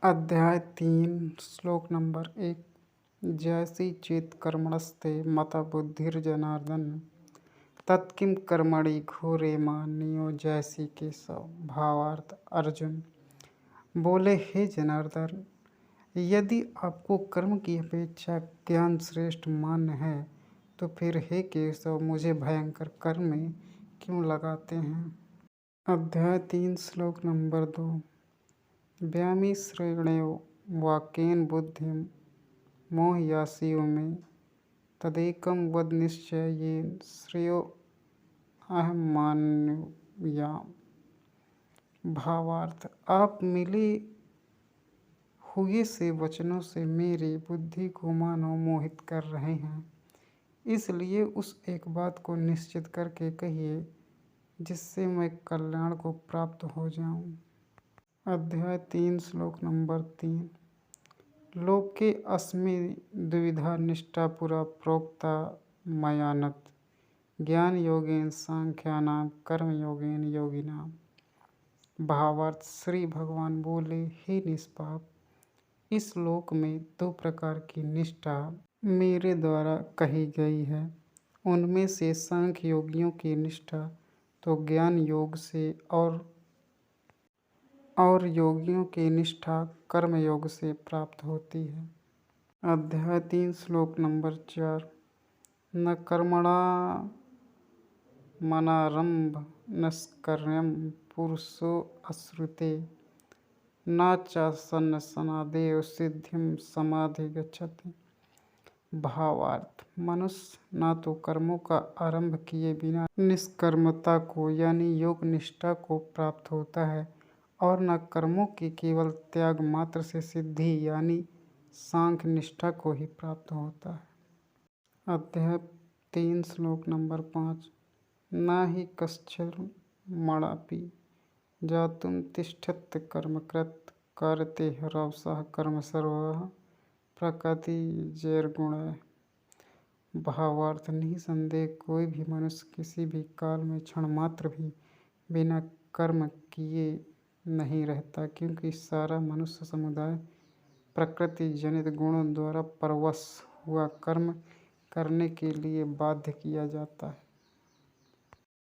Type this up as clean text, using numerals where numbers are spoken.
अध्याय 3 श्लोक नंबर 1। जैसी चेत कर्मणस्ते मता बुद्धिर्जनार्दन तत्किं कर्मणि घोरे मान्यो जैसी केशव। भावार्थ। अर्जुन बोले, हे जनार्दन, यदि आपको कर्म की अपेक्षा ज्ञान श्रेष्ठ मान्य है तो फिर हे केशव मुझे भयंकर कर्म में क्यों लगाते हैं। अध्याय 3 श्लोक नंबर 2। व्यामिश्रेणेव वाक्येन बुद्धिं मोहयासि मे तदेकं वद निश्चयेन श्रेयो अहमानुयाम्। भावार्थ। आप मिले हुए से वचनों से मेरी बुद्धि को मानो मोहित कर रहे हैं, इसलिए उस एक बात को निश्चित करके कहिए जिससे मैं कल्याण को प्राप्त हो जाऊं। अध्याय 3 श्लोक नंबर 3। लोके अस्मिन् द्विविधा निष्ठा पुरा प्रोक्ता मयानत ज्ञान योगेन सांख्यानां कर्म योगेन योगिनाम। भावार्थ। श्री भगवान बोले, हे निष्पाप, इस लोक में 2 प्रकार की निष्ठा मेरे द्वारा कही गई है। उनमें से सांख्य योगियों की निष्ठा तो ज्ञान योग से और योगियों की निष्ठा कर्म योग से प्राप्त होती है। अध्याय 3 श्लोक नंबर 4। न कर्मणा मनारंभ नष्कर्म्यं पुरुषो अश्नुते न चासन्नसनादेव सिद्धिं समाधिगच्छति। भावार्थ। मनुष्य न तो कर्मों का आरंभ किए बिना निष्कर्मता को यानी योग निष्ठा को प्राप्त होता है और न कर्मों की केवल त्याग मात्र से सिद्धि यानी सांख्य निष्ठा को ही प्राप्त होता है। अध्याय 3 श्लोक नंबर 5। न हि कश्चिन्मपि जातुं तिष्ठत्य कर्मकृत् कारते रवसः कर्म सर्वः प्रकृतिजैर्गुणैः। भावार्थ। निसंदेह कोई भी मनुष्य किसी भी काल में क्षण मात्र भी बिना कर्म किए नहीं रहता, क्योंकि सारा मनुष्य समुदाय प्रकृति जनित गुणों द्वारा परवश हुआ कर्म करने के लिए बाध्य किया जाता है।